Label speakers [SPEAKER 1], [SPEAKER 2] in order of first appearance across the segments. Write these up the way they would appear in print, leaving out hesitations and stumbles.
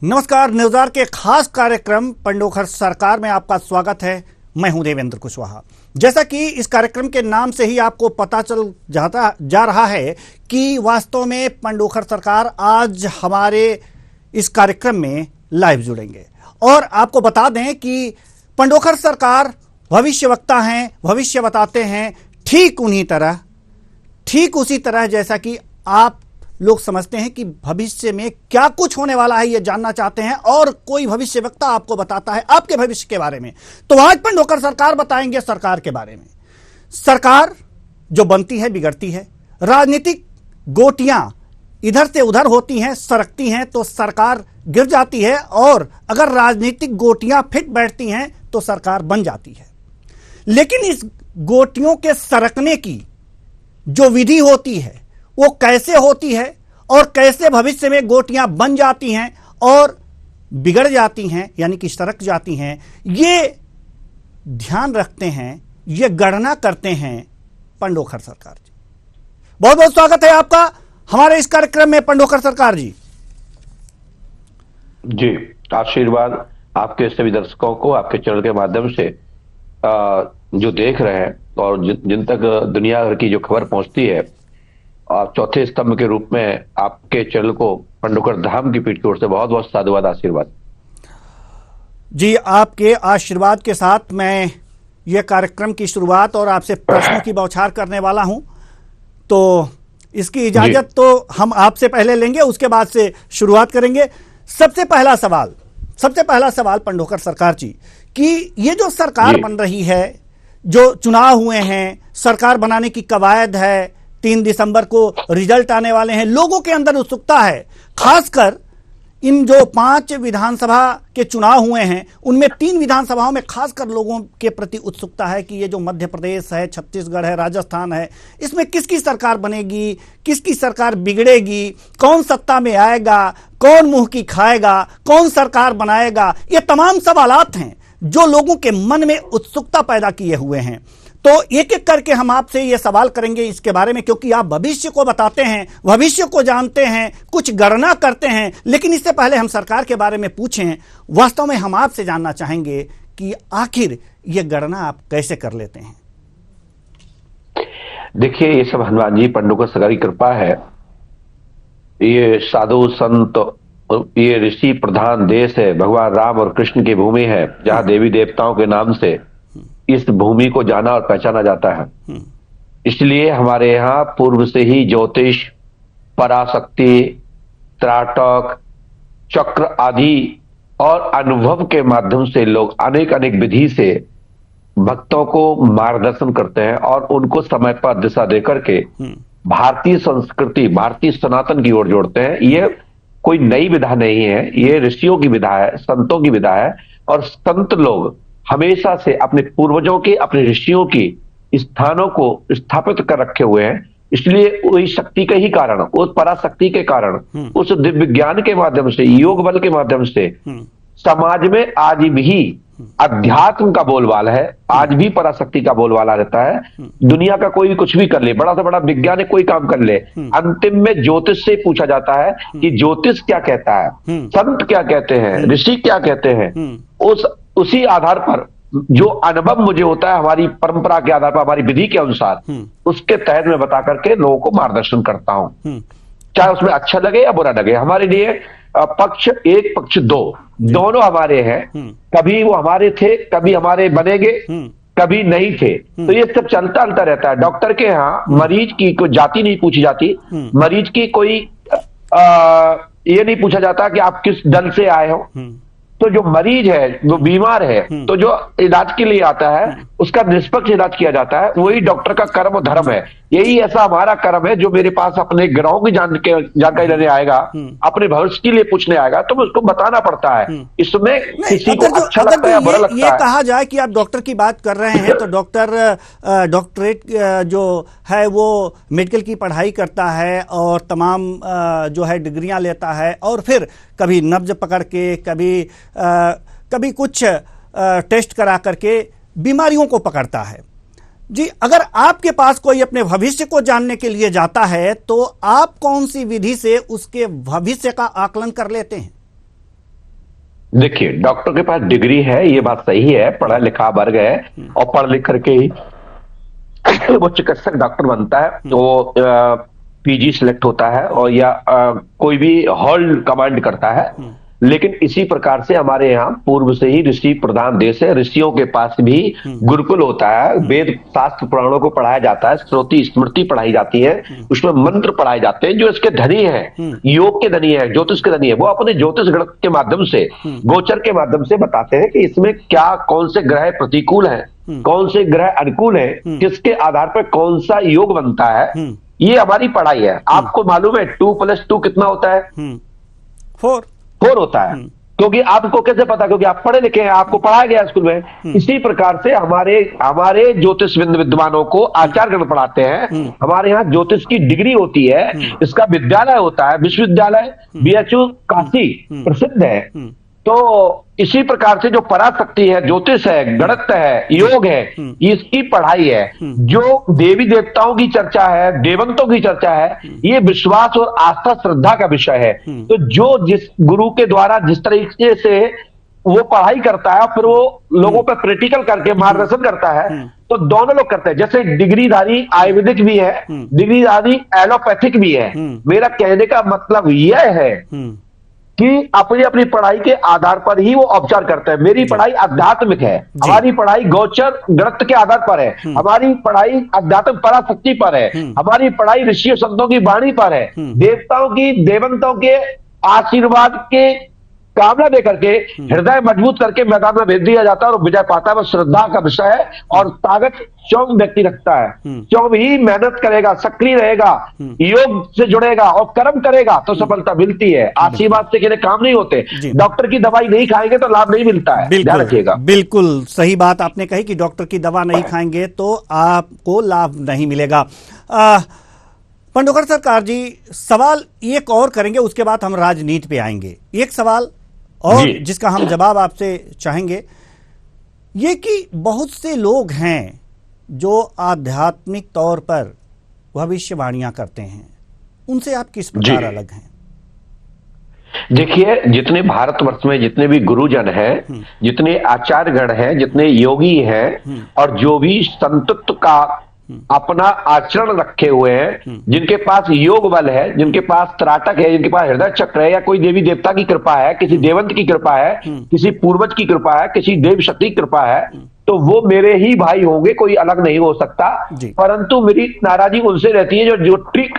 [SPEAKER 1] नमस्कार। न्यूज़ के खास कार्यक्रम पंडोखर सरकार में आपका स्वागत है। मैं हूं देवेंद्र कुशवाहा। जैसा कि इस कार्यक्रम के नाम से ही आपको पता चल जा रहा है कि वास्तव में पंडोखर सरकार आज हमारे इस कार्यक्रम में लाइव जुड़ेंगे और आपको बता दें कि पंडोखर सरकार भविष्यवक्ता हैं, भविष्य बताते हैं ठीक उसी तरह जैसा कि आप लोग समझते हैं कि भविष्य में क्या कुछ होने वाला है, ये जानना चाहते हैं और कोई भविष्यवक्ता आपको बताता है आपके भविष्य के बारे में। तो आज पंडोखर सरकार बताएंगे सरकार के बारे में। सरकार जो बनती है बिगड़ती है, राजनीतिक गोटियां इधर से उधर होती हैं, सरकती हैं तो सरकार गिर जाती है, और अगर राजनीतिक गोटियां फिट बैठती हैं तो सरकार बन जाती है। लेकिन इस गोटियों के सरकने की जो विधि होती है वो कैसे होती है और कैसे भविष्य में गोटियां बन जाती हैं और बिगड़ जाती हैं, यानी कि सरक जाती हैं, ये ध्यान रखते हैं, ये गणना करते हैं पंडोखर सरकार जी। बहुत बहुत स्वागत है आपका हमारे इस कार्यक्रम में पंडोखर सरकार जी।
[SPEAKER 2] जी, आशीर्वाद आपके सभी दर्शकों को आपके चैनल के माध्यम से जो देख रहे हैं और जिन तक दुनिया भर की जो खबर पहुंचती है, चौथे स्तंभ के रूप में आपके चैनल को पंडोखर धाम की पीठ की ओर से बहुत बहुत साधुवाद, आशीर्वाद
[SPEAKER 1] जी। आपके आशीर्वाद के साथ मैं ये कार्यक्रम की शुरुआत और आपसे प्रश्नों की बौछार करने वाला हूं, तो इसकी इजाजत तो हम आपसे पहले लेंगे, उसके बाद से शुरुआत करेंगे। सबसे पहला सवाल पंडोखर सरकार जी कि ये जो सरकार बन रही है, जो चुनाव हुए हैं, सरकार बनाने की कवायद है, 3 दिसंबर को रिजल्ट आने वाले हैं, लोगों के अंदर उत्सुकता है। खासकर इन जो 5 विधानसभा के चुनाव हुए हैं उनमें 3 विधानसभाओं में खासकर लोगों के प्रति उत्सुकता है कि ये जो मध्य प्रदेश है, छत्तीसगढ़ है, राजस्थान है, इसमें किसकी सरकार बनेगी, किसकी सरकार बिगड़ेगी, कौन सत्ता में आएगा, कौन मुंह की खाएगा, कौन सरकार बनाएगा, ये तमाम सवालात हैं जो लोगों के मन में उत्सुकता पैदा किए हुए हैं। तो एक एक करके हम आपसे ये सवाल करेंगे इसके बारे में, क्योंकि आप भविष्य को बताते हैं, भविष्य को जानते हैं, कुछ गणना करते हैं। लेकिन इससे पहले हम सरकार के बारे में पूछें, वास्तव में हम आपसे जानना चाहेंगे कि आखिर ये गणना आप कैसे कर लेते हैं।
[SPEAKER 2] देखिए, ये सब हनुमान जी पंडोखर सरकार की कृपा है। ये साधु संत, ये ऋषि प्रधान देश है, भगवान राम और कृष्ण की भूमि है, जहां देवी देवताओं के नाम से इस भूमि को जाना और पहचाना जाता है। इसलिए हमारे यहाँ पूर्व से ही ज्योतिष, पराशक्ति, त्राटक, चक्र आदि और अनुभव के माध्यम से लोग अनेक विधि से भक्तों को मार्गदर्शन करते हैं और उनको समय पर दिशा देकर के भारतीय संस्कृति, भारतीय सनातन की ओर जोड़ते हैं। ये कोई नई विधा नहीं है, ये ऋषियों की विधा है, संतों की विधा है। और संत लोग हमेशा से अपने पूर्वजों के, अपने ऋषियों की स्थानों को स्थापित कर रखे हुए हैं। इसलिए वही शक्ति के ही कारण, उस पराशक्ति के कारण, उस दिव्य ज्ञान के माध्यम से, योग बल के माध्यम से समाज में आज भी अध्यात्म का बोलबाला है, आज भी पराशक्ति का बोलबाला रहता है। दुनिया का कोई कुछ भी कर ले, बड़ा से बड़ा वैज्ञानिक कोई काम कर ले, अंतिम में ज्योतिष से पूछा जाता है कि ज्योतिष क्या कहता है, संत क्या कहते हैं, ऋषि क्या कहते हैं। उसी आधार पर जो अनुभव मुझे होता है, हमारी परंपरा के आधार पर, हमारी विधि के अनुसार, उसके तहत मैं बता करके लोगों को मार्गदर्शन करता हूं, चाहे उसमें अच्छा लगे या बुरा लगे। हमारे लिए पक्ष 1 पक्ष 2 दोनों हमारे हैं। कभी वो हमारे थे, कभी हमारे बनेंगे, कभी नहीं थे। तो ये सब चलता रहता है। डॉक्टर के यहाँ मरीज की कोई जाति नहीं पूछी जाती, मरीज की कोई ये नहीं पूछा जाता कि आप किस दल से आए हो। तो जो मरीज है, वो बीमार है, तो जो इलाज के लिए आता है उसका निष्पक्ष इलाज किया जाता है। वही डॉक्टर का कर्म और धर्म है। यही ऐसा हमारा कर्म है, जो मेरे पास अपने ग्रहों की जानकारी लेने आएगा, अपने भविष्य के लिए पूछने आएगा, तो उसको बताना पड़ता है। इसमें किसी को अच्छा लगता है या बुरा लगता है।
[SPEAKER 1] ये कहा जाए कि आप डॉक्टर की बात कर रहे हैं, तो डॉक्टरेट जो है वो मेडिकल की पढ़ाई करता है और तमाम जो है डिग्रियां लेता है, और फिर कभी नब्ज पकड़ के, कभी कुछ टेस्ट करा करके बीमारियों को पकड़ता है। जी, अगर आपके पास कोई अपने भविष्य को जानने के लिए जाता है तो आप कौन सी विधि से उसके भविष्य का आकलन कर लेते हैं?
[SPEAKER 2] देखिए, डॉक्टर के पास डिग्री है, ये बात सही है, पढ़ा लिखा वर्ग है, और पढ़ लिख करके ही वो चिकित्सक डॉक्टर बनता है। वो पीजी सिलेक्ट होता है और या कोई भी हॉल कमांड करता है। लेकिन इसी प्रकार से हमारे यहाँ पूर्व से ही ऋषि प्रधान देश है। ऋषियों के पास भी गुरुकुल होता है, वेद शास्त्र पुराणों को पढ़ाया जाता है, श्रुति स्मृति पढ़ाई जाती है, उसमें मंत्र पढ़ाए जाते हैं। जो इसके धनी है, योग के धनी है, ज्योतिष के धनी है, वो अपने ज्योतिष गणित के माध्यम से, गोचर के माध्यम से बताते हैं कि इसमें क्या, कौन से ग्रह प्रतिकूल है, कौन से ग्रह अनुकूल है, किसके आधार पर कौन सा योग बनता है। ये हमारी पढ़ाई है। आपको मालूम है 2+2 कितना होता है? 4 होता है। क्योंकि आपको कैसे पता? क्योंकि आप पढ़े लिखे हैं, आपको पढ़ाया गया स्कूल में। इसी प्रकार से हमारे ज्योतिष विद्वानों को आचार्यगण पढ़ाते हैं। हमारे यहाँ ज्योतिष की डिग्री होती है, इसका विद्यालय होता है, विश्वविद्यालय बीएचयू काशी प्रसिद्ध है। तो इसी प्रकार से जो पराशक्ति है, ज्योतिष है, गणित है, योग है, इसकी पढ़ाई है। जो देवी देवताओं की चर्चा है, देवंतों की चर्चा है, ये विश्वास और आस्था श्रद्धा का विषय है। तो जो जिस गुरु के द्वारा जिस तरीके से वो पढ़ाई करता है, फिर वो लोगों पर प्रैक्टिकल करके मार्गदर्शन करता है, तो दोनों लोग करते हैं। जैसे डिग्रीधारी आयुर्वेदिक भी है, डिग्रीधारी एलोपैथिक भी है। मेरा कहने का मतलब यह है कि अपनी अपनी पढ़ाई के आधार पर ही वो उपचार करते हैं। मेरी पढ़ाई आध्यात्मिक है, हमारी पढ़ाई गोचर गणित के आधार पर है, हमारी पढ़ाई आध्यात्मिक पराशक्ति पर है, हमारी पढ़ाई ऋषियों संतों की वाणी पर है, देवताओं की, देवंतों के आशीर्वाद के कामना दे करके हृदय मजबूत करके मैदान में भेज दिया जाता है और विजय पाता है। वो श्रद्धा का विषय है। और ताकत चौंक व्यक्ति रखता है, चौंक ही मेहनत करेगा, सक्रिय रहेगा, योग से जुड़ेगा और कर्म करेगा तो सफलता मिलती है। आशीर्वाद से किसी काम नहीं होते। डॉक्टर की दवाई नहीं खाएंगे तो लाभ नहीं मिलता है, ध्यान रखिएगा।
[SPEAKER 1] बिल्कुल सही बात आपने कही कि डॉक्टर की दवा नहीं खाएंगे तो आपको लाभ नहीं मिलेगा। पंडोकर सरकार जी, सवाल एक और करेंगे, उसके बाद हम राजनीति पे आएंगे। एक सवाल और जिसका हम जवाब आपसे चाहेंगे, ये कि बहुत से लोग हैं जो आध्यात्मिक तौर पर भविष्यवाणियां करते हैं, उनसे आप किस प्रकार अलग हैं?
[SPEAKER 2] देखिए, जितने भारतवर्ष में जितने भी गुरुजन हैं, जितने आचार्यगण हैं, जितने योगी हैं, और जो भी संतत्व का अपना आचरण रखे हुए हैं, जिनके पास योग बल है, जिनके पास त्राटक है, जिनके पास हृदय चक्र है, या कोई देवी देवता की कृपा है, किसी देवंत की कृपा है, किसी पूर्वज की कृपा है, किसी देव शक्ति की कृपा है, तो वो मेरे ही भाई होंगे, कोई अलग नहीं हो सकता। परंतु मेरी नाराजगी उनसे रहती है जो ट्रिक,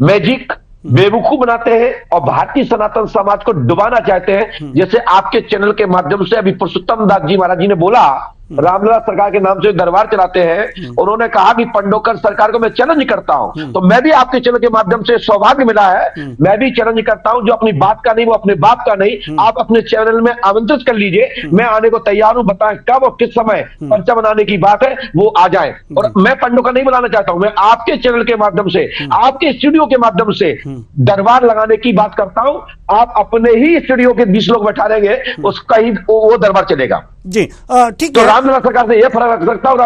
[SPEAKER 2] मैजिक, बेवकूफ बनाते हैं और भारतीय सनातन समाज को डुबाना चाहते हैं। जैसे आपके चैनल के माध्यम से अभी पुरुषोत्तम दास जी महाराज जी ने बोला, रामलला सरकार के नाम से दरबार चलाते हैं, उन्होंने कहा कि पंडोकर सरकार को मैं चैलेंज करता हूं। तो मैं भी आपके चैनल के माध्यम से सौभाग्य मिला है, मैं भी चैलेंज करता हूं। जो अपनी बात का नहीं वो अपने बाप का नहीं, आप अपने चैनल में आमंत्रित कर लीजिए, मैं आने को तैयार हूं। बताएं कब और किस समय पर्चा बनाने की बात है, वो आ जाए। और मैं पंडोकर नहीं बुलाना चाहता हूं, मैं आपके चैनल के माध्यम से, आपके स्टूडियो के माध्यम से दरबार लगाने की बात करता हूं। आप अपने ही स्टूडियो के 20 लोग बैठा रहेंगे, उसका ही वो दरबार चलेगा
[SPEAKER 1] जी। ठीक
[SPEAKER 2] तो
[SPEAKER 1] है।
[SPEAKER 2] रामलला सरकार से यह फर्क रख सकता हूं।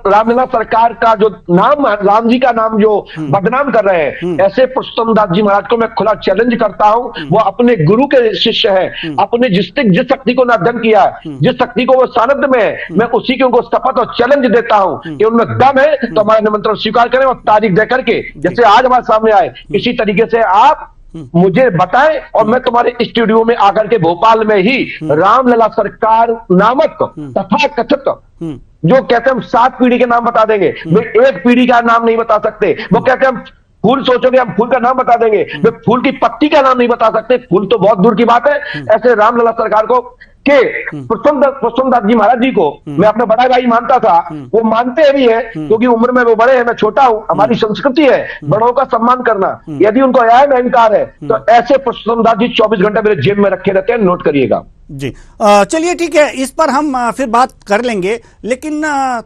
[SPEAKER 2] रामलला सरकार का जो नाम, राम जी का नाम जो बदनाम कर रहे हैं, ऐसे पुरुषोत्तम दास जी महाराज को मैं खुला चैलेंज करता हूं। वो अपने गुरु के शिष्य हैं, अपने जिस शक्ति को अध्ययन किया है, जिस शक्ति को वो सानिध्य में है, मैं उसी के उनको शपथ और चैलेंज देता हूं कि उनमें दम है तो हमारा निमंत्रण स्वीकार करें और तारीख दे करके, जैसे आज हमारे सामने आए, इसी तरीके से आप मुझे बताएं और मैं तुम्हारे स्टूडियो में आकर के भोपाल में ही रामलला सरकार नामक तथा कथित, जो कहते हैं हम 7 पीढ़ी के नाम बता देंगे, वे एक पीढ़ी का नाम नहीं बता सकते। वो कहते हैं हम फूल सोचोगे, हम फूल का नाम बता देंगे, वे फूल की पत्ती का नाम नहीं बता सकते। फूल तो बहुत दूर की बात है। ऐसे रामलला सरकार को के पुरुषोत्तम दास जी महाराज जी को मैं अपना बड़ा भाई मानता था, वो मानते भी है क्योंकि उम्र में वो बड़े हैं, मैं छोटा हूं। हमारी संस्कृति है बड़ों का सम्मान करना। यदि उनको अहंकार है तो ऐसे पुरुषोत्तम दास जी 24 घंटे मेरे जेब में रखे रहते हैं, नोट करिएगा
[SPEAKER 1] जी। चलिए ठीक है, इस पर हम फिर बात कर लेंगे, लेकिन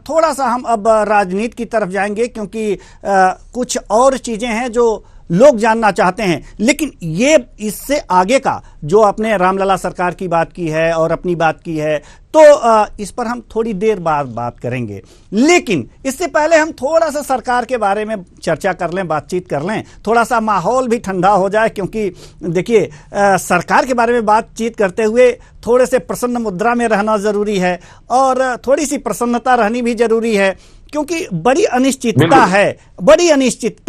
[SPEAKER 1] थोड़ा सा हम अब राजनीति की तरफ जाएंगे, क्योंकि कुछ और चीजें हैं जो लोग जानना चाहते हैं। लेकिन ये इससे आगे का जो आपने रामलला सरकार की बात की है और अपनी बात की है, तो इस पर हम थोड़ी देर बाद बात करेंगे। लेकिन इससे पहले हम थोड़ा सा सरकार के बारे में चर्चा कर लें, बातचीत कर लें, थोड़ा सा माहौल भी ठंडा हो जाए। क्योंकि देखिए, सरकार के बारे में बातचीत करते हुए थोड़े से प्रसन्न मुद्रा में रहना जरूरी है और थोड़ी सी प्रसन्नता रहनी भी जरूरी है, क्योंकि बड़ी अनिश्चितता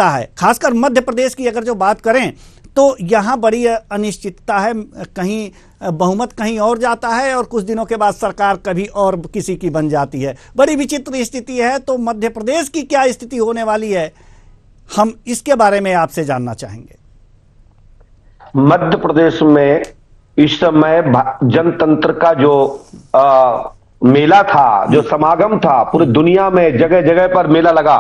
[SPEAKER 1] है, खासकर मध्य प्रदेश की अगर जो बात करें तो यहाँ बड़ी अनिश्चितता है। कहीं बहुमत कहीं और जाता है और कुछ दिनों के बाद सरकार कभी और किसी की बन जाती है। बड़ी विचित्र स्थिति है। तो मध्य प्रदेश की क्या स्थिति होने वाली है, हम इसके बारे में आपसे जानना चाहेंगे।
[SPEAKER 2] मध्य प्रदेश में इस समय जनतंत्र का जो मेला था, जो समागम था, पूरी दुनिया में जगह जगह पर मेला लगा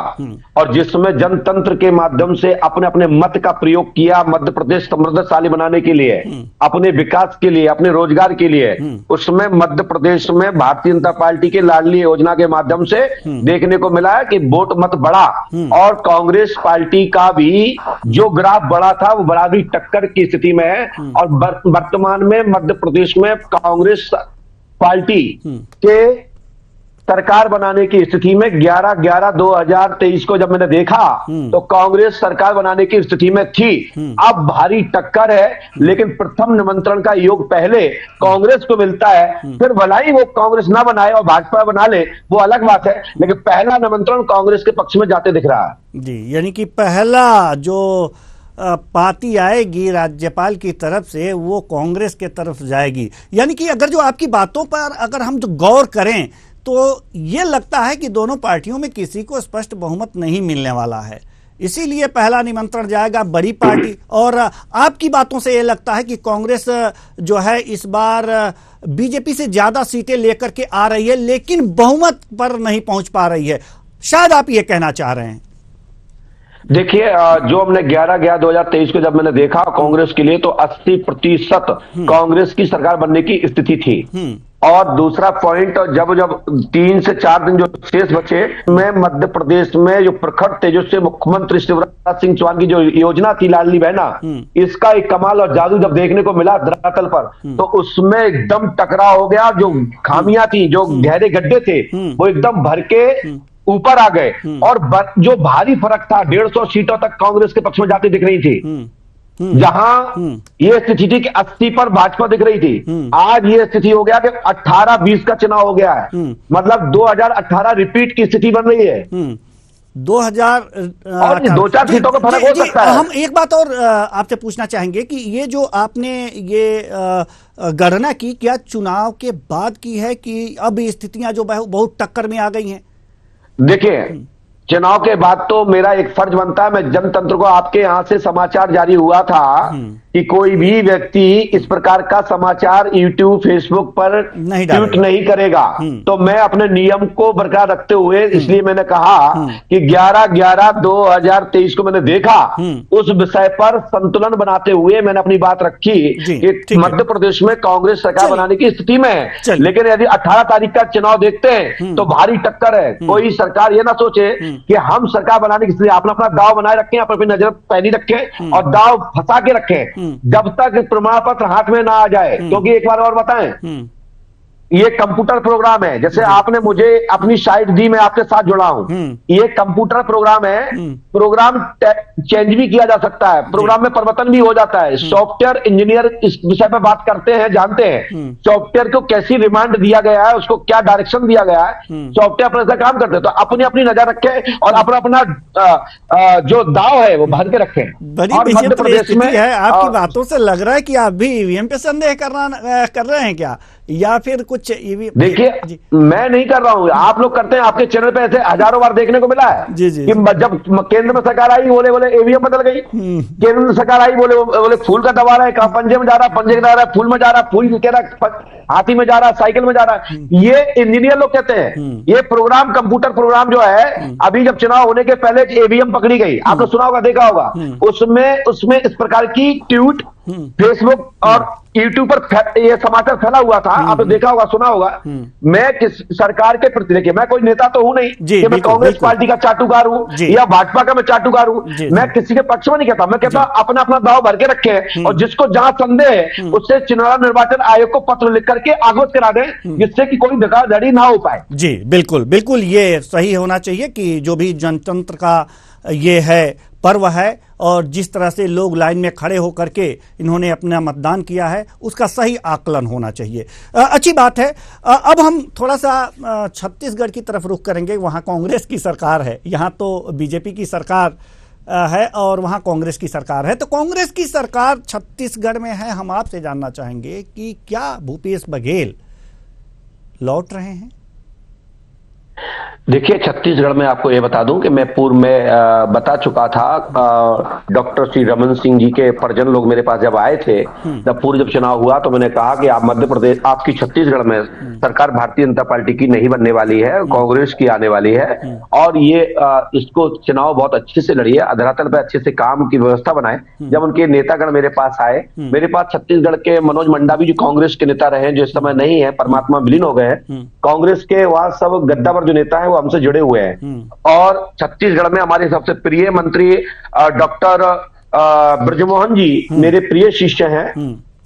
[SPEAKER 2] और जिसमें जनतंत्र के माध्यम से अपने अपने मत का प्रयोग किया मध्य प्रदेश समृद्धशाली बनाने के लिए, अपने विकास के लिए, अपने रोजगार के लिए। उसमें मध्य प्रदेश में भारतीय जनता पार्टी के लाडली योजना के माध्यम से देखने को मिला है कि वोट मत बढ़ा और कांग्रेस पार्टी का भी जो ग्राफ बढ़ा था वो बराबरी टक्कर की स्थिति में है। और वर्तमान में मध्य प्रदेश में कांग्रेस पार्टी के सरकार बनाने की स्थिति में 11/11/2023 को जब मैंने देखा तो कांग्रेस सरकार बनाने की स्थिति में थी। अब भारी टक्कर है, लेकिन प्रथम निमंत्रण का योग पहले कांग्रेस को मिलता है। फिर भला ही वो कांग्रेस ना बनाए और भाजपा बना ले, वो अलग बात है, लेकिन पहला निमंत्रण कांग्रेस के पक्ष में जाते दिख रहा है
[SPEAKER 1] जी। यानी कि पहला जो पाती आएगी राज्यपाल की तरफ से वो कांग्रेस के तरफ जाएगी। यानी कि अगर जो आपकी बातों पर अगर हम जो गौर करें तो ये लगता है कि दोनों पार्टियों में किसी को स्पष्ट बहुमत नहीं मिलने वाला है, इसीलिए पहला निमंत्रण जाएगा बड़ी पार्टी। और आपकी बातों से ये लगता है कि कांग्रेस जो है इस बार बीजेपी से ज्यादा सीटें लेकर के आ रही है, लेकिन बहुमत पर नहीं पहुंच पा रही है। शायद आप ये कहना चाह रहे हैं।
[SPEAKER 2] देखिए, जो हमने 11/11/2023 को जब मैंने देखा कांग्रेस के लिए, तो 80% कांग्रेस की सरकार बनने की स्थिति थी। और दूसरा पॉइंट, जब 3 से 4 दिन जो शेष बचे, में मध्य प्रदेश में जो प्रखर तेजस्वी मुख्यमंत्री शिवराज सिंह चौहान की जो योजना थी लाडली बहना, इसका एक कमाल और जादू जब देखने को मिला धरातल पर, तो उसमें एकदम टकराव हो गया। जो खामियां थी, जो गहरे गड्ढे थे, वो एकदम भर के ऊपर आ गए और जो भारी फर्क था 150 सीटों तक कांग्रेस के पक्ष में जाती दिख रही थी। जहां ये स्थिति थी कि 80 पर भाजपा दिख रही थी, आज ये स्थिति हो गया कि 18-20 का चुनाव हो गया है। मतलब 2018 रिपीट की स्थिति बन रही है।
[SPEAKER 1] 2000
[SPEAKER 2] और 2-4 सीटों का फर्क हो सकता है।
[SPEAKER 1] हम एक बात और आपसे पूछना चाहेंगे कि ये जो आपने ये गणना की, क्या चुनाव के बाद की है कि अब स्थितियां जो बहुत टक्कर में आ गई हैं?
[SPEAKER 2] देखिए, चुनाव के बाद तो मेरा एक फर्ज बनता है, मैं जनतंत्र को, आपके यहां से समाचार जारी हुआ था कि कोई भी व्यक्ति इस प्रकार का समाचार यूट्यूब फेसबुक पर ट्वीट नहीं करेगा। तो मैं अपने नियम को बरकरार रखते हुए इसलिए मैंने कहा कि 11/11/2023 को मैंने देखा, उस विषय पर संतुलन बनाते हुए मैंने अपनी बात रखी कि मध्य प्रदेश में कांग्रेस सरकार बनाने की स्थिति में है। लेकिन यदि 18 तारीख का चुनाव देखते हैं तो भारी टक्कर है। कोई सरकार ये ना सोचे कि हम सरकार बनाने की स्थिति, अपना अपना दाव बनाए रखें, अपनी नजर पहनी रखें और दाव फंसा के रखें जब तक प्रमाण पत्र हाथ में ना आ जाए। क्योंकि एक बार और बताएं, ये कंप्यूटर प्रोग्राम है, जैसे आपने मुझे अपनी साइट दी, मैं आपके साथ जुड़ा हूं। ये कंप्यूटर प्रोग्राम है, प्रोग्राम चेंज भी किया जा सकता है, प्रोग्राम में परिवर्तन भी हो जाता है। सॉफ्टवेयर इंजीनियर इस विषय पर बात करते हैं, जानते हैं सॉफ्टवेयर को कैसी रिमांड दिया गया है, उसको क्या डायरेक्शन दिया गया है, सॉफ्टवेयर पर ऐसा काम करते हैं। तो अपनी अपनी नजर रखें और अपना अपना जो दाव है वो भर के रखें।
[SPEAKER 1] बड़ी मध्य प्रदेश में है। आपकी बातों से लग रहा है कि आप भी ईवीएम पे संदेह कर रहे हैं क्या, या फिर कुछ?
[SPEAKER 2] देखिए, मैं नहीं कर रहा हूं, आप लोग करते हैं। आपके चैनल पे ऐसे हजारों बार देखने को मिला है कि जब केंद्र में सरकार आई बोले ईवीएम बदल गई, केंद्र में सरकार आई बोले फूल का दबा रहा है, पंजे में जा रहा है, पंजे में जा रहा है, फूल में जा रहा है, फूल कह रहा है, हाथी में जा रहा है, साइकिल में जा रहा है। ये इंजीनियर लोग कहते हैं। ये प्रोग्राम, कंप्यूटर प्रोग्राम जो है, अभी जब चुनाव होने के पहले ईवीएम पकड़ी गई, आपने सुना होगा, देखा होगा, उसमें इस प्रकार की ट्वीट फेसबुक और यूट्यूब पर ये समाचार फैला हुआ था, आपने देखा होगा, सुना होगा। मैं किस सरकार के प्रति, देखिए मैं कोई नेता तो हूं नहीं कि मैं कांग्रेस पार्टी का चाटुकार हूं या भाजपा का मैं चाटुकार हूं। मैं किसी के पक्ष में नहीं कहता, मैं कहता अपना अपना दाव भर के रखे हैं और जिसको जहां संदेह है उससे चुनाव निर्वाचन आयोग को पत्र लिख करके अवगत करा दें, जिससे कि कोई धोखाधड़ी ना हो पाए।
[SPEAKER 1] जी बिल्कुल बिल्कुल, ये सही होना चाहिए कि जो भी जनतंत्र का ये है पर्व है और जिस तरह से लोग लाइन में खड़े होकर के इन्होंने अपना मतदान किया है उसका सही आकलन होना चाहिए। अच्छी बात है। अब हम थोड़ा सा छत्तीसगढ़ की तरफ रुख करेंगे। वहाँ कांग्रेस की सरकार है, यहाँ तो बीजेपी की सरकार है और वहाँ कांग्रेस की सरकार है। तो कांग्रेस की सरकार छत्तीसगढ़ में है। हम आपसे जानना चाहेंगे कि क्या भूपेश बघेल लौट रहे हैं?
[SPEAKER 2] देखिए, छत्तीसगढ़ में आपको ये बता दूं कि मैं पूर्व में बता चुका था, डॉक्टर श्री रमन सिंह जी के परिजन लोग मेरे पास जब आए थे, जब चुनाव हुआ तो मैंने कहा कि आप मध्य प्रदेश, आपकी छत्तीसगढ़ में सरकार भारतीय जनता पार्टी की नहीं बनने वाली है, कांग्रेस की आने वाली है और ये इसको चुनाव बहुत अच्छे से लड़िए, धरातल पे अच्छे से काम की व्यवस्था बनाए। जब उनके नेतागण मेरे पास आए, मेरे पास छत्तीसगढ़ के मनोज मंडावी जो कांग्रेस के नेता रहे, जो इस समय नहीं है, परमात्मा विलीन हो गए हैं, कांग्रेस के वहां सब गद्दावर जो नेता है वो हमसे जुड़े हुए हैं। और छत्तीसगढ़ में हमारे सबसे प्रिय मंत्री डॉक्टर ब्रजमोहन जी मेरे प्रिय शिष्य हैं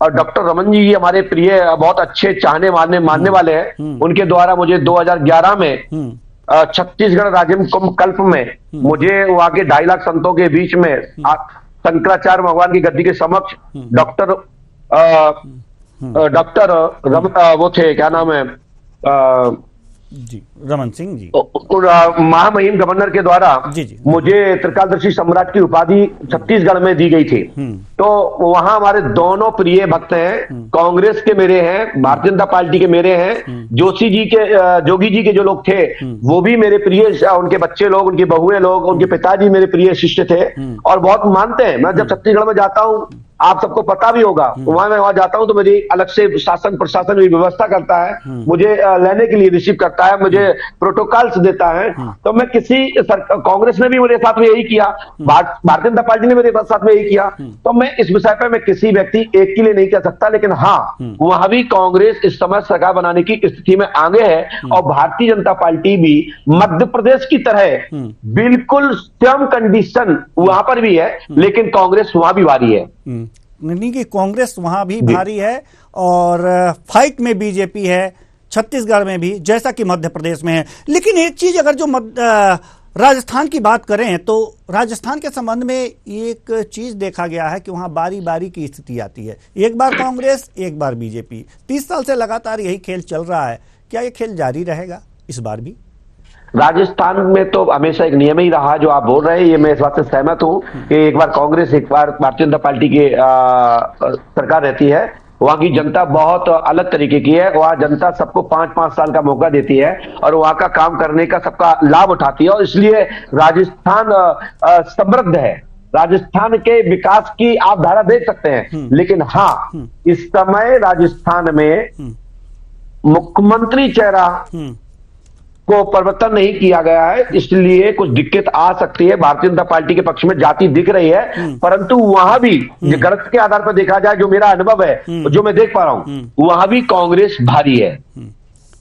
[SPEAKER 2] और डॉक्टर रमन जी हमारे प्रिय, बहुत अच्छे चाहने मानने वाले हैं। उनके द्वारा मुझे 2011 में छत्तीसगढ़ राज्य कुंभ कल्प में मुझे वहां के 2.5 लाख संतों के बीच में शंकराचार्य भगवान की गद्दी के समक्ष डॉक्टर वो थे, क्या नाम है,
[SPEAKER 1] जी रमन सिंह जी,
[SPEAKER 2] महामहिम गवर्नर के द्वारा
[SPEAKER 1] जी
[SPEAKER 2] मुझे त्रिकालदर्शी सम्राट की उपाधि छत्तीसगढ़ में दी गई थी। तो वहां हमारे दोनों प्रिय भक्त हैं, कांग्रेस के मेरे हैं, भारतीय जनता पार्टी के मेरे हैं, जोगी जी के जो लोग थे वो भी मेरे प्रिय, उनके बच्चे लोग, उनकी बहुएं लोग, उनके पिताजी मेरे प्रिय शिष्य थे और बहुत मानते हैं। मैं जब छत्तीसगढ़ में जाता हूँ, आप सबको पता भी होगा, वहां जाता हूं तो मेरी अलग से शासन प्रशासन भी व्यवस्था करता है, मुझे लेने के लिए रिसीव करता है, मुझे प्रोटोकॉल्स देता है। तो मैं कांग्रेस ने भी मेरे साथ में यही किया, भारतीय जनता पार्टी ने मेरे साथ में यही किया। तो मैं इस विषय पर मैं किसी व्यक्ति एक के लिए नहीं कह सकता, लेकिन हाँ, वहां भी कांग्रेस इस समय सरकार बनाने की स्थिति में आगे है और भारतीय जनता पार्टी भी मध्य प्रदेश की तरह बिल्कुल सेम कंडीशन वहां पर भी है, लेकिन कांग्रेस वहां भी भारी है।
[SPEAKER 1] नहीं कि कांग्रेस वहां भी भारी है और फाइट में बीजेपी है, छत्तीसगढ़ में भी जैसा कि मध्य प्रदेश में है। लेकिन एक चीज, अगर जो राजस्थान की बात करें तो राजस्थान के संबंध में एक चीज देखा गया है कि वहां बारी बारी की स्थिति आती है, एक बार कांग्रेस एक बार बीजेपी। 30 साल से लगातार यही खेल चल रहा है, क्या ये खेल जारी रहेगा इस बार भी?
[SPEAKER 2] राजस्थान में तो हमेशा एक नियम ही रहा जो आप बोल रहे हैं, ये मैं इस बात से सहमत हूं कि एक बार कांग्रेस एक बार भारतीय जनता पार्टी की सरकार रहती है। वहां की जनता बहुत अलग तरीके की है, वहां जनता सबको 5-5 साल का मौका देती है और वहां का काम करने का सबका लाभ उठाती है और इसलिए राजस्थान समृद्ध है। राजस्थान के विकास की आप धारा देख सकते हैं, लेकिन हाँ, इस समय राजस्थान में मुख्यमंत्री चेहरा को परिवर्तन नहीं किया गया है, इसलिए कुछ दिक्कत आ सकती है। भारतीय जनता पार्टी के पक्ष में जाति दिख रही है, परंतु वहां भी गणित के आधार पर देखा जाए, जो मेरा अनुभव है, जो मैं देख पा रहा हूं, वहां भी कांग्रेस भारी है।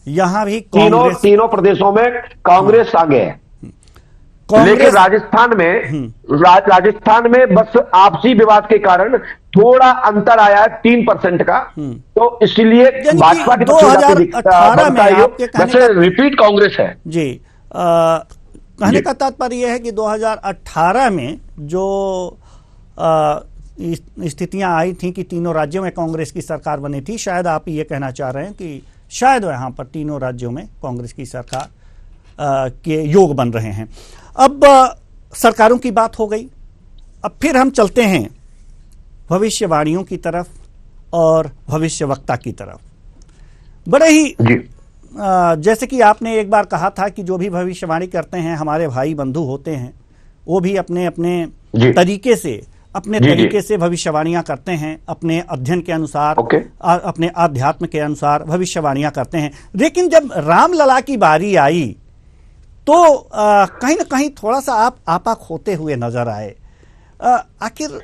[SPEAKER 1] यहां भी
[SPEAKER 2] तीनों प्रदेशों में कांग्रेस आगे है। लेकिन राजस्थान में बस आपसी विवाद के कारण थोड़ा अंतर आया है 3% का, तो इसलिए भाजपा की
[SPEAKER 1] 2018 में
[SPEAKER 2] वैसे रिपीट कांग्रेस है
[SPEAKER 1] जी। कहने का तात्पर्य यह है कि 2018 में जो स्थितियां आई थी कि तीनों राज्यों में कांग्रेस की सरकार बनी थी, शायद आप ये कहना चाह रहे हैं कि शायद वहां पर तीनों राज्यों में कांग्रेस की सरकार के योग बन रहे हैं। अब सरकारों की बात हो गई, अब फिर हम चलते हैं भविष्यवाणियों की तरफ और भविष्यवक्ता की तरफ। बड़े ही जैसे कि आपने एक बार कहा था कि जो भी भविष्यवाणी करते हैं हमारे भाई बंधु होते हैं, वो भी अपने अपने तरीके से भविष्यवाणियां करते हैं, अपने अध्ययन के अनुसार, अपने आध्यात्म के अनुसार भविष्यवाणियां करते हैं। लेकिन जब रामलला की बारी आई तो कहीं ना कहीं थोड़ा सा आप आपा खोते हुए नजर आए। आखिर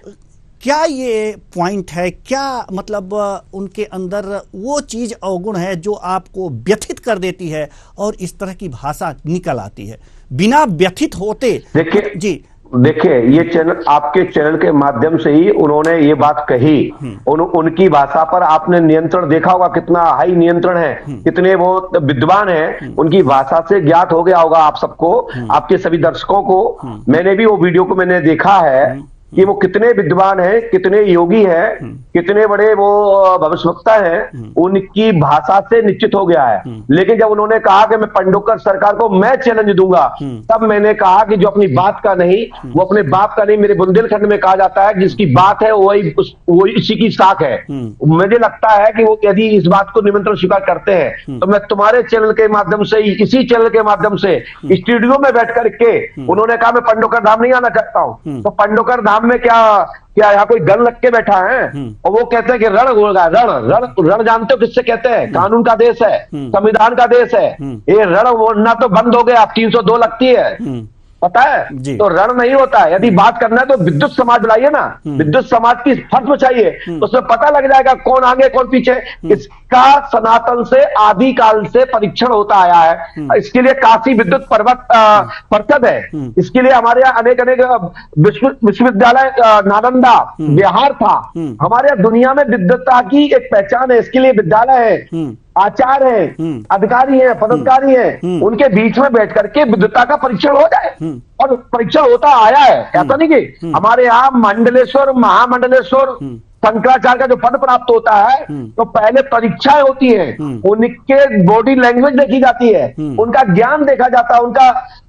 [SPEAKER 1] क्या ये पॉइंट है, क्या मतलब उनके अंदर वो चीज अवगुण है जो आपको व्यथित कर देती है और इस तरह की भाषा निकल आती है बिना व्यथित होते?
[SPEAKER 2] देखिए
[SPEAKER 1] जी
[SPEAKER 2] देखिए, ये चैनल, आपके चैनल के माध्यम से ही उन्होंने ये बात कही। उनकी भाषा पर आपने नियंत्रण देखा होगा, कितना हाई नियंत्रण है, कितने वो विद्वान हैं, उनकी भाषा से ज्ञात हो गया होगा आप सबको, आपके सभी दर्शकों को। मैंने भी वो वीडियो को मैंने देखा है कि वो कितने विद्वान हैं, कितने योगी हैं, कितने बड़े वो भविष्यवक्ता हैं, उनकी भाषा से निश्चित हो गया है। लेकिन जब उन्होंने कहा कि मैं पंडोकर सरकार को मैं चैलेंज दूंगा, तब मैंने कहा कि जो अपनी बात का नहीं, वो अपने बाप का नहीं। मेरे बुंदेलखंड में कहा जाता है जिसकी बात है वो इसी की साख है। मुझे लगता है कि वो यदि इस बात को निमंत्रण स्वीकार करते हैं तो मैं तुम्हारे चैनल के माध्यम से ही, इसी चैनल के माध्यम से स्टूडियो में बैठ करके, उन्होंने कहा मैं पंडोकर धाम नहीं आना चाहता हूं, तो पंडोकर धाम में क्या यहाँ कोई गन लग के बैठा है? और वो कहते हैं कि रण होगा। रण जानते हो किससे कहते हैं? कानून का देश है, संविधान का देश है। ये रण होना तो बंद हो गया, 302 लगती है, पता है? तो रण नहीं होता है। यदि बात करना है तो विद्युत समाज बुलाइए ना, विद्युत समाज की फर्ज चाहिए, तो उसमें पता लग जाएगा कौन आगे कौन पीछे। इसका सनातन से आदि काल से परीक्षण होता आया है। इसके लिए काशी विद्युत पर्वत परिषद है, इसके लिए हमारे यहाँ अनेक विश्वविद्यालय, नालंदा, बिहार था। हमारे यहाँ दुनिया में विद्वत्ता की एक पहचान है, इसके लिए विद्यालय है, आचार्य है, अधिकारी है, पदाधिकारी है, उनके बीच में बैठ करके विद्वत्ता का परीक्षण हो जाए। और परीक्षण होता आया है, ऐसा नहीं कि हमारे यहाँ मंडलेश्वर, महामंडलेश्वर, शंकराचार्य का जो पद प्राप्त होता है तो पहले परीक्षाएं होती है, उनके बॉडी लैंग्वेज देखी जाती है, उनका ज्ञान देखा जाता है,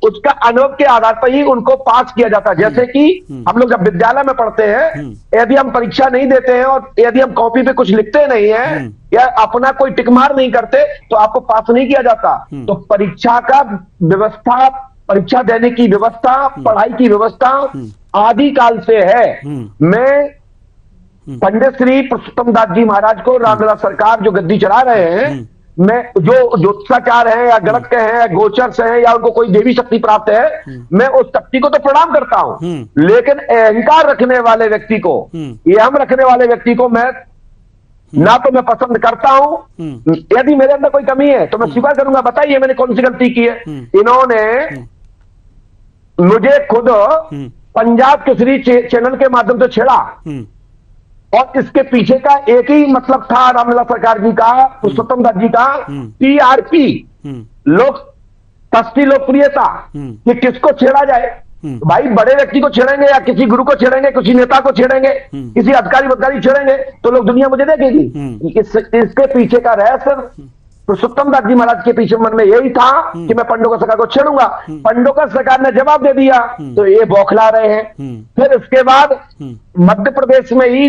[SPEAKER 2] उसका अनुभव के आधार पर ही उनको पास किया जाता है। जैसे कि हम लोग जब विद्यालय में पढ़ते हैं, यदि हम परीक्षा नहीं देते हैं और यदि हम कॉपी पे कुछ लिखते नहीं है या अपना कोई टिकमार नहीं करते तो आपको पास नहीं किया जाता। तो परीक्षा का व्यवस्था, परीक्षा देने की व्यवस्था, पढ़ाई की व्यवस्था आदि काल से है। मैं पंडित श्री पुरुषोत्तम दास जी महाराज को, रामलला सरकार जो गद्दी चला रहे हैं, मैं जो ज्योतिषाचार है या गणक के हैं या गोचर से है या उनको कोई देवी शक्ति प्राप्त है, मैं उस शक्ति को तो प्रणाम करता हूं, लेकिन अहंकार रखने वाले व्यक्ति को, यम रखने वाले व्यक्ति को मैं ना तो मैं पसंद करता हूं। यदि मेरे अंदर कोई कमी है तो मैं स्वीकार करूंगा, बताइए मैंने कौन सी गलती की है। इन्होंने मुझे खुद पंजाब केसरी चैनल के माध्यम से छेड़ा और इसके पीछे का एक ही मतलब था रामलला सरकार जी का, पुरुषोत्तम दास जी का, टीआरपी, लोक तस्ती लोकप्रियता, कि किसको छेड़ा जाए। भाई बड़े व्यक्ति को छेड़ेंगे या किसी गुरु को छेड़ेंगे, किसी नेता को छेड़ेंगे, किसी अधिकारी छेड़ेंगे तो लोग दुनिया मुझे देखेगी। इसके पीछे का रहस्य पुरुषोत्तम दास जी महाराज के पीछे मन में यही था कि मैं पंडोकर सरकार को छेड़ूंगा। पंडोकर सरकार ने जवाब दे दिया तो ये बौखला रहे हैं। फिर इसके बाद मध्य प्रदेश में ही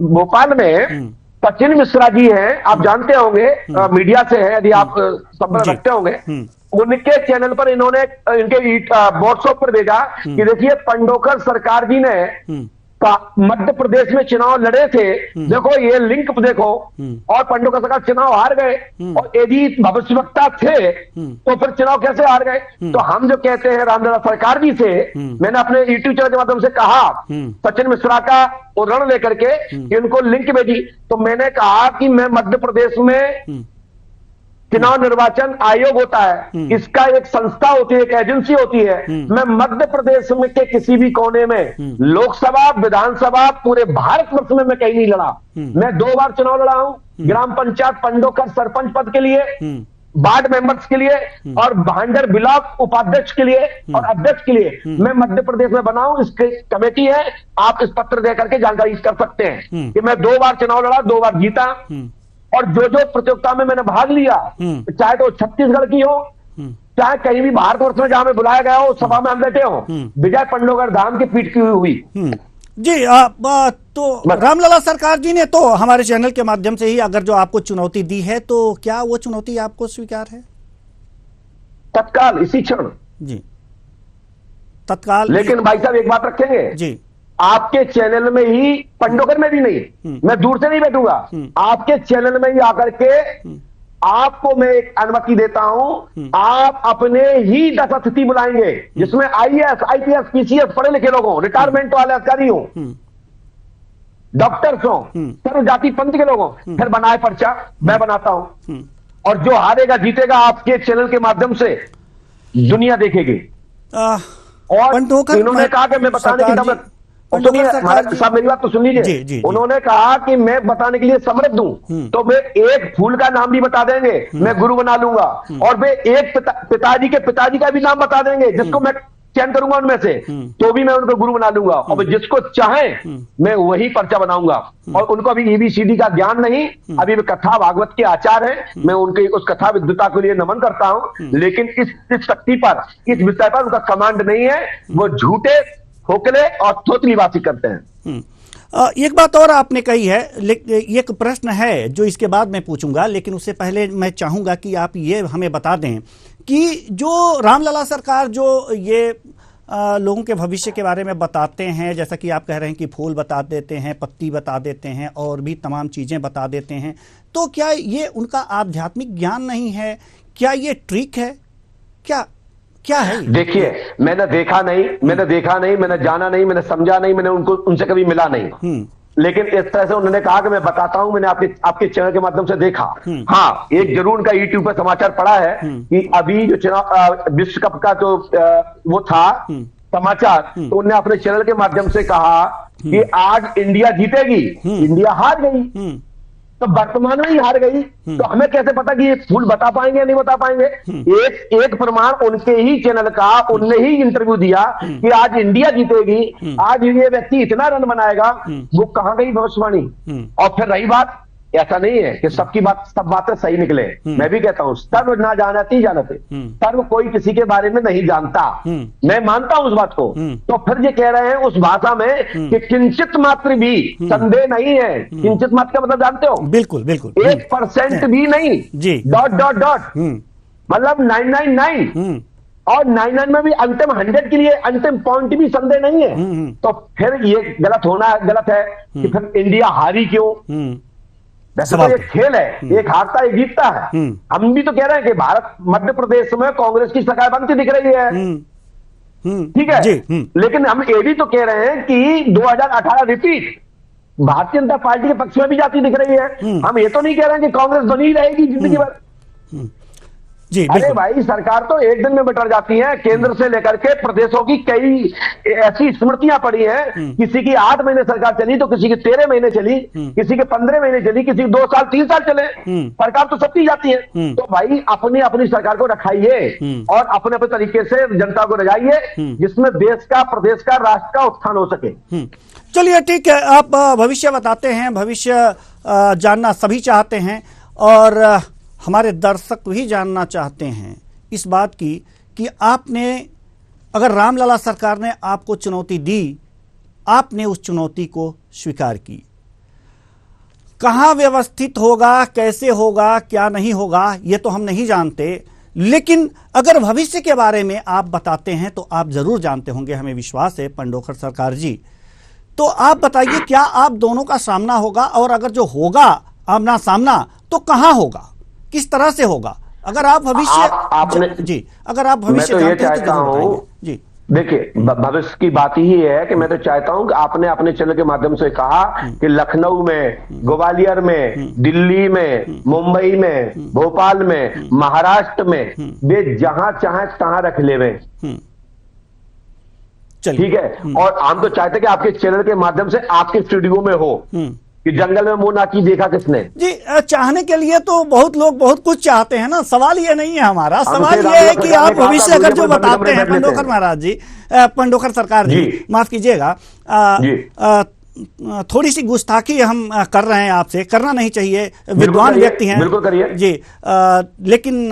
[SPEAKER 2] भोपाल में सचिन मिश्रा जी हैं, आप जानते होंगे, मीडिया से है, यदि आप संपर्क रखते होंगे, उनके चैनल पर इन्होंने इनके व्हाट्सएप पर भेजा कि देखिए पंडोकर सरकार जी ने मध्य प्रदेश में चुनाव लड़े थे, देखो ये लिंक देखो, और पंडोकर सरकार चुनाव हार गए, और यदि भविष्यवक्ता थे तो फिर चुनाव कैसे हार गए। तो हम जो कहते हैं रामलला सरकार जी से, मैंने अपने यूट्यूब चैनल के माध्यम से कहा, सचिन मिश्रा का उदाहरण लेकर के इनको लिंक भेजी, तो मैंने कहा कि मैं मध्य प्रदेश में चुनाव निर्वाचन आयोग होता है, इसका एक संस्था होती है, एक एजेंसी होती है। मैं मध्य प्रदेश में के किसी भी कोने में लोकसभा, विधानसभा, पूरे भारतवर्ष में मैं कहीं नहीं लड़ा। मैं 2 बार चुनाव लड़ा हूं, ग्राम पंचायत पंडोकर सरपंच पद के लिए, वार्ड मेंबर्स के लिए और भांडर ब्लॉक उपाध्यक्ष के लिए और अध्यक्ष के लिए मैं मध्य प्रदेश में बना हूं। इसकी कमेटी है, आप इस पत्र दे करके जानकारी कर सकते हैं कि मैं 2 बार चुनाव लड़ा, 2 बार जीता, और जो प्रतियोगिता में मैंने भाग लिया, चाहे तो छत्तीसगढ़ की हो, चाहे कहीं भी भारतवर्ष में जहां में बुलाया गया हो, सभा में हम बैठे हो, विजय पंडोकर धाम की पीठ की हुई।
[SPEAKER 1] जी तो रामलला सरकार जी ने तो हमारे चैनल के माध्यम से ही अगर जो आपको चुनौती दी है, तो क्या वो चुनौती आपको स्वीकार है?
[SPEAKER 2] तत्काल, इसी क्षण
[SPEAKER 1] जी, तत्काल।
[SPEAKER 2] लेकिन भाई साहब एक बात रखेंगे जी, आपके चैनल में ही, पंडोकर में भी नहीं, मैं दूर से नहीं बैठूंगा, आपके चैनल में ही आकर के आपको मैं एक अनुमति देता हूं, आप अपने ही 10 अतिथि बुलाएंगे जिसमें IAS, IPS, PCS पढ़े लिखे लोग हों, रिटायरमेंट वाले अधिकारी हों,
[SPEAKER 3] डॉक्टर्स हो, सर्व जाति पंथ के लोग हो, फिर बनाए पर्चा, मैं बनाता हूं और जो हारेगा जीतेगा आपके चैनल के माध्यम से दुनिया देखेगी। और इन्होंने कहा कि मैं बताने की समर्थ, सुनिए साहब मेरी बात तो सुन लीजिए। उन्होंने कहा कि मैं बताने के लिए समर्थ हूं, तो वे एक फूल का नाम भी बता देंगे, मैं गुरु बना लूंगा, और वे एक पिताजी के पिताजी का भी नाम बता देंगे जिसको मैं चयन करूंगा उनमें से, तो भी मैं उनको गुरु बना लूंगा, और जिसको चाहे मैं वही पर्चा बनाऊंगा। और उनको अभी ABCD का ज्ञान नहीं, अभी वे कथा भागवत के आचार हैं, मैं उनकी उस कथा विद्वता के लिए नमन करता हूं, लेकिन इस शक्ति पर, इस विषय पर उनका कमांड नहीं है। वो झूठे, खोखले और थोतलीबाजी करते हैं।
[SPEAKER 1] एक बात और आपने कही है, एक प्रश्न है जो इसके बाद मैं पूछूंगा, लेकिन उससे पहले मैं चाहूंगा कि आप ये हमें बता दें कि जो रामलला सरकार जो ये लोगों के भविष्य के बारे में बताते हैं, जैसा कि आप कह रहे हैं कि फूल बता देते हैं, पत्ती बता देते हैं और भी तमाम चीजें बता देते हैं, तो क्या ये उनका आध्यात्मिक ज्ञान नहीं है? क्या ये ट्रिक है? क्या है?
[SPEAKER 3] देखिए, मैंने देखा नहीं, मैंने जाना नहीं, मैंने समझा नहीं, मैंने उनसे कभी मिला नहीं, लेकिन इस तरह से उन्होंने कहा कि मैं बताता हूं, मैंने आपके चैनल के माध्यम से देखा। हाँ, एक जरूर उनका यूट्यूब पर समाचार पड़ा है कि अभी जो चुनाव विश्व कप का जो वो था समाचार, तो उन्होंने अपने चैनल के माध्यम से कहा कि आज इंडिया जीतेगी, इंडिया हार गई, तो वर्तमान में ही हार गई, तो हमें कैसे पता कि ये फूल बता पाएंगे या नहीं बता पाएंगे? एक प्रमाण उनके ही चैनल का, उनने ही इंटरव्यू दिया कि आज इंडिया जीतेगी, आज ये व्यक्ति इतना रन बनाएगा, वो कहां गई भविष्यवाणी? और फिर रही बात, ऐसा नहीं है कि सब बातें सही निकले। मैं भी कहता हूं सर्व ना जानती जानते, सर्व कोई किसी के बारे में नहीं जानता, मैं मानता हूं उस बात को। तो फिर ये कह रहे हैं उस भाषा में कि किंचित मात्र भी संदेह नहीं है। किंचित मात्र का मतलब जानते हो?
[SPEAKER 1] बिल्कुल बिल्कुल,
[SPEAKER 3] 1% भी नहीं जी, डॉट मतलब 999, और 99 में भी अंतिम 100 के लिए अंतिम पॉइंट भी संदेह नहीं है। तो फिर ये गलत है कि फिर इंडिया हारी क्यों? वैसे तो एक खेल है, एक हारता एक जीतता है। हम भी तो कह रहे हैं कि भारत मध्य प्रदेश में कांग्रेस की सरकार बनती दिख रही है, ठीक है, लेकिन हम ये भी तो कह रहे हैं कि 2018 रिपीट भारतीय जनता पार्टी के पक्ष में भी जाती दिख रही है। हम ये तो नहीं कह रहे हैं कि कांग्रेस बनी रहेगी जिंदगी भर।
[SPEAKER 1] जी,
[SPEAKER 3] अरे भाई, सरकार तो एक दिन में बटर जाती है। केंद्र से लेकर के प्रदेशों की कई ऐसी स्मृतियां पड़ी हैं, किसी की 8 महीने सरकार चली, तो किसी की 13 महीने चली, किसी के 15 महीने चली, किसी के 2 साल 3 साल चले, सरकार तो सबकी जाती है। तो भाई अपनी अपनी सरकार को रखाइए और अपने अपने तरीके से जनता को रजाइए, जिसमें देश का, प्रदेश का, राष्ट्र का उत्थान हो सके।
[SPEAKER 1] चलिए ठीक है, आप भविष्य बताते हैं, भविष्य जानना सभी चाहते हैं, और हमारे दर्शक भी जानना चाहते हैं इस बात की कि आपने, अगर रामलला सरकार ने आपको चुनौती दी, आपने उस चुनौती को स्वीकार की, कहाँ व्यवस्थित होगा, कैसे होगा, क्या नहीं होगा, ये तो हम नहीं जानते, लेकिन अगर भविष्य के बारे में आप बताते हैं तो आप जरूर जानते होंगे, हमें विश्वास है पंडोखर सरकार जी। तो आप बताइए, क्या आप दोनों का सामना होगा, और अगर जो होगा आमना सामना तो कहां होगा, किस तरह से होगा? अगर आप भविष्य जी, अगर आप भविष्य जानते हैं तो जरूर बताइए जी।
[SPEAKER 3] देखिए, भविष्य की बात ही है कि मैं तो चाहता हूं कि आपने अपने चैनल के माध्यम से कहा कि लखनऊ में, ग्वालियर में, दिल्ली में, मुंबई में, भोपाल में, महाराष्ट्र में, वे जहां चाहे तहां रख ले, ठीक है। और हम तो चाहते कि आपके चैनल के माध्यम से आपके स्टूडियो में हो, कि जंगल में मुंह नाची देखा किसने जी।
[SPEAKER 1] चाहने के लिए तो बहुत लोग बहुत कुछ चाहते हैं ना, सवाल ये नहीं है हमारा, सवाल ये है कि आप भविष्य अगर जो बताते हैं पंडोखर महाराज जी, पंडोखर सरकार जी, माफ कीजिएगा, थोड़ी सी गुस्ताखी हम कर रहे हैं आपसे, करना नहीं चाहिए, विद्वान व्यक्ति हैं,
[SPEAKER 3] बिल्कुल करिए
[SPEAKER 1] जी, लेकिन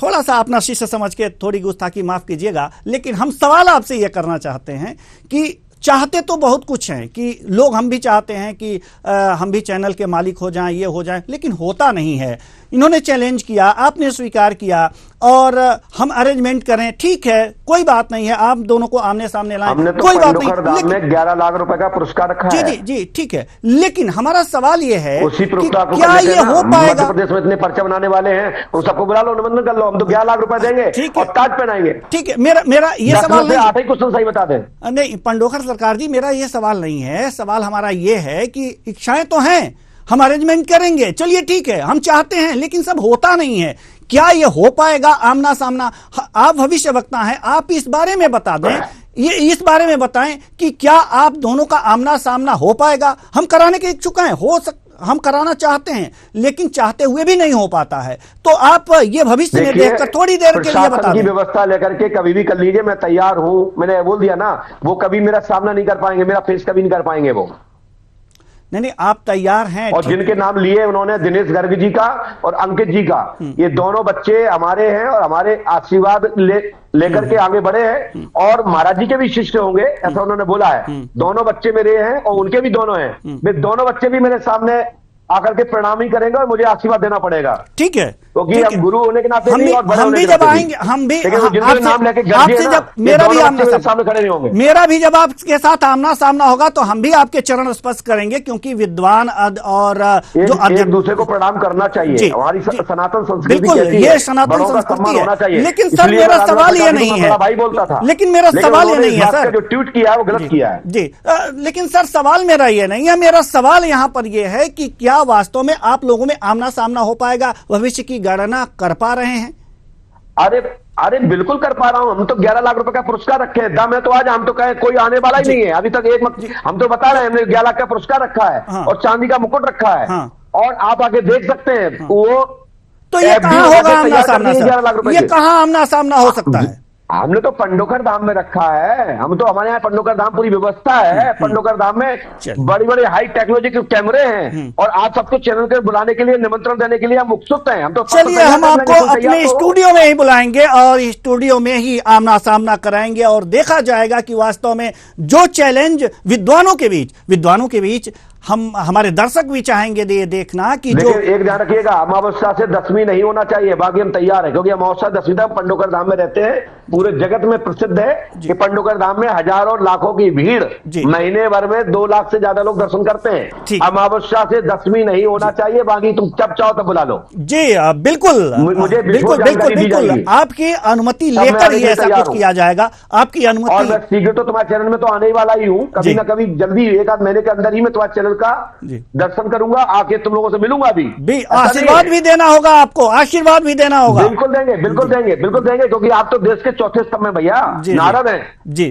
[SPEAKER 1] थोड़ा सा अपना शिष्य समझ के थोड़ी गुस्ताखी माफ कीजिएगा, लेकिन हम सवाल आपसे ये करना चाहते हैं कि चाहते तो बहुत कुछ हैं, कि लोग, हम भी चाहते हैं कि हम भी चैनल के मालिक हो जाएं, ये हो जाएं, लेकिन होता नहीं है। इन्होंने चैलेंज किया, आपने स्वीकार किया और हम अरेंजमेंट करें, ठीक है, कोई बात नहीं है, आप दोनों को आमने सामने लाएं,
[SPEAKER 3] हमने तो
[SPEAKER 1] कोई बात
[SPEAKER 3] पंडोखर धाम में 11 लाख रुपए का पुरस्कार रखा
[SPEAKER 1] जी
[SPEAKER 3] है।
[SPEAKER 1] जी जी ठीक है, लेकिन हमारा सवाल ये है
[SPEAKER 3] उसी
[SPEAKER 1] कि
[SPEAKER 3] पुरस्कार को
[SPEAKER 1] क्या ये हो पाएगा?
[SPEAKER 3] मध्य प्रदेश में इतने पर्चे बनाने वाले हैं, उन सबको बुला लो, निमंत्रण कर लो, हम तो 11 लाख रुपए देंगे और ताज पहनाएंगे।
[SPEAKER 1] ठीक है, मेरा ये सवाल नहीं,
[SPEAKER 3] 8 ही क्वेश्चन सही बता दें।
[SPEAKER 1] नहीं पंडोखर सरकार जी, मेरा ये सवाल नहीं है, सवाल हमारा ये है कि इच्छाएं तो हैं, हम अरेंजमेंट करेंगे, चलिए ठीक है, हम चाहते हैं, लेकिन सब होता नहीं है। क्या ये हो पाएगा आमना सामना? आप भविष्य वक्ता हैं, आप इस बारे में बता दें, ये इस बारे में बताएं कि क्या आप दोनों का आमना सामना हो पाएगा? हम कराने के इच्छुक हैं, हम कराना चाहते हैं, लेकिन चाहते हुए भी नहीं हो पाता है, तो आप ये भविष्य में देखकर थोड़ी देर के लिए बता दें।
[SPEAKER 3] व्यवस्था लेकर के कभी भी कर लीजिए, मैं तैयार हूं। मैंने बोल दिया ना, वो कभी मेरा सामना नहीं कर पाएंगे, मेरा फेस कभी नहीं कर पाएंगे वो।
[SPEAKER 1] नहीं, आप तैयार हैं।
[SPEAKER 3] और जिनके नाम लिए उन्होंने, दिनेश गर्ग जी का और अंकित जी का, ये दोनों बच्चे हमारे हैं और हमारे आशीर्वाद लेकर के आगे बढ़े हैं और महाराज जी के भी शिष्य होंगे, ऐसा उन्होंने बोला है। दोनों बच्चे मेरे हैं और उनके भी दोनों हैं। वे दोनों बच्चे भी मेरे सामने आकर के प्रणाम ही करेंगे और मुझे आशीर्वाद देना पड़ेगा।
[SPEAKER 1] ठीक है,
[SPEAKER 3] क्योंकि हम गुरु होने के नाते
[SPEAKER 1] हम भी जब आएंगे, हम भी आपसे जब मेरा भी आमना सामने खड़े नहीं होंगे, मेरा भी जब आपके साथ आमना सामना होगा तो हम भी आपके चरण स्पर्श करेंगे, क्योंकि विद्वान और जो
[SPEAKER 3] एक दूसरे को प्रणाम करना चाहिए। हमारी सनातन संस्कृति
[SPEAKER 1] बिल्कुल, ये सनातन संस्कृति है। लेकिन सर मेरा सवाल ये नहीं है,
[SPEAKER 3] भाई बोलता था,
[SPEAKER 1] लेकिन मेरा सवाल ये नहीं है सर,
[SPEAKER 3] जो ट्वीट किया है वो गलत किया है
[SPEAKER 1] जी। लेकिन सर सवाल मेरा ये नहीं है, मेरा सवाल यहाँ पर ये है कि क्या वास्तव में आप लोगों में आमना सामना हो पाएगा? भविष्य की गणना कर पा रहे हैं?
[SPEAKER 3] अरे बिल्कुल कर पा रहा हूं। हम तो 11 लाख रुपए का पुरस्कार रखे हैं, दम है तो आज हम तो कहे कोई आने वाला ही नहीं है अभी तक। हम तो बता रहे हैं, हमने 11 लाख का पुरस्कार रखा है। हाँ। और चांदी का मुकुट रखा है। हाँ। और आप आगे देख सकते हैं। हाँ। वो
[SPEAKER 1] तो ये कहां होगा आमना सामना? 11 लाख रुपए, ये कहां आमना सामना हो सकता है?
[SPEAKER 3] हमने तो पंडोखर धाम में रखा है। हम तो, हमारे यहाँ पंडोखर धाम पूरी व्यवस्था है। पंडोखर धाम में बड़ी बड़ी हाई टेक्नोलॉजी के कैमरे हैं और आप सबको चैनल के बुलाने के लिए, निमंत्रण देने के लिए हम उत्सुक हैं। हम तो
[SPEAKER 1] चलिए, हम आपको अपने स्टूडियो में ही बुलाएंगे और स्टूडियो में ही आमना सामना कराएंगे और देखा जाएगा कि वास्तव में जो चैलेंज विद्वानों के बीच हमारे दर्शक भी चाहेंगे ये देखना कि जो
[SPEAKER 3] एक ध्यान रखिएगा, अमावस्या से 10वीं नहीं होना चाहिए, बाकी हम तैयार हैं। क्योंकि अमावस्या 10वीं तक पंडोखर धाम में रहते हैं। पूरे जगत में प्रसिद्ध है कि पंडोखर धाम में हजारों लाखों की भीड़, महीने भर में 2 लाख से ज्यादा लोग दर्शन करते हैं। अमावस्या से 10वीं नहीं होना चाहिए, बाकी तुम जब चाहो तब बुला लो।
[SPEAKER 1] जी बिल्कुल, मुझे बिल्कुल आपकी अनुमति लेकर ही ऐसा कुछ किया जाएगा। आपकी अनुमति,
[SPEAKER 3] और मैं शीघ्र तो तुम्हारे चैनल में तो आने ही वाला ही हूँ, कभी ना कभी जल्दी 1 आध महीने के अंदर ही मैं तुम्हारे चैनल का दर्शन करूंगा, आके तुम लोगों से मिलूंगा भी।
[SPEAKER 1] आशीर्वाद भी देना होगा आपको, आशीर्वाद भी देना होगा।
[SPEAKER 3] बिल्कुल देंगे, बिल्कुल देंगे, बिल्कुल देंगे, क्योंकि आप तो देश के चौथे स्तंभ में भैया नारद हैं
[SPEAKER 1] जी।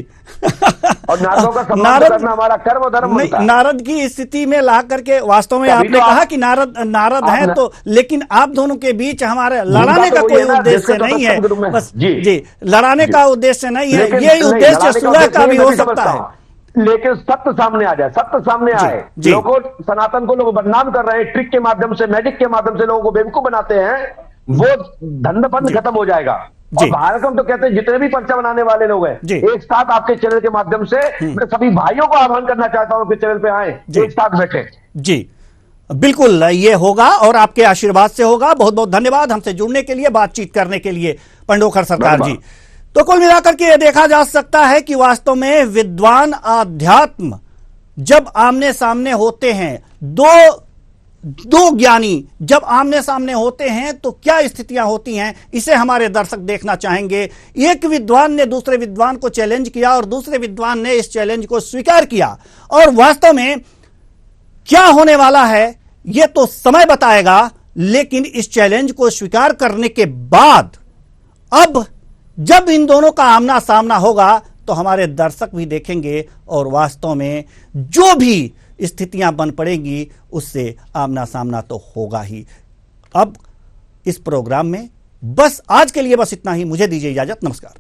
[SPEAKER 3] और नारदों का सम्मान करना हमारा कर्म धर्म होता है।
[SPEAKER 1] नारद की स्थिति में ला करके वास्तव में आपने कहा कि नारद हैं, तो लेकिन आप दोनों के बीच हमारे लड़ाने का कोई उद्देश्य नहीं है, बस जी लड़ाने का उद्देश्य नहीं है, यही उद्देश्य सुलह का भी हो सकता है।
[SPEAKER 3] लेकिन सत्य सामने आ जाए, सत्य सामने आए। लोगों, सनातन को लोग बदनाम कर रहे हैं, ट्रिक के माध्यम से, मैजिक के माध्यम से लोगों को बेवकूफ बनाते हैं, वो धंधपन खत्म हो जाएगा। और भारत में तो कहते हैं जितने भी पर्चा बनाने वाले लोग हैं, एक साथ आपके चैनल के माध्यम से मैं सभी भाइयों को आह्वान करना चाहता हूं कि चैनल पे आए, एक साथ बैठे।
[SPEAKER 1] जी बिल्कुल, ये होगा और आपके आशीर्वाद से होगा। बहुत बहुत धन्यवाद हमसे जुड़ने के लिए, बातचीत करने के लिए पंडोखर सरकार जी। तो कुल मिलाकर के यह देखा जा सकता है कि वास्तव में विद्वान आध्यात्म जब आमने सामने होते हैं, दो ज्ञानी जब आमने सामने होते हैं तो क्या स्थितियां होती हैं, इसे हमारे दर्शक देखना चाहेंगे। एक विद्वान ने दूसरे विद्वान को चैलेंज किया और दूसरे विद्वान ने इस चैलेंज को स्वीकार किया, और वास्तव में क्या होने वाला है यह तो समय बताएगा। लेकिन इस चैलेंज को स्वीकार करने के बाद अब जब इन दोनों का आमना सामना होगा तो हमारे दर्शक भी देखेंगे और वास्तव में जो भी स्थितियां बन पड़ेंगी उससे आमना सामना तो होगा ही। अब इस प्रोग्राम में बस आज के लिए बस इतना ही। मुझे दीजिए इजाजत, नमस्कार।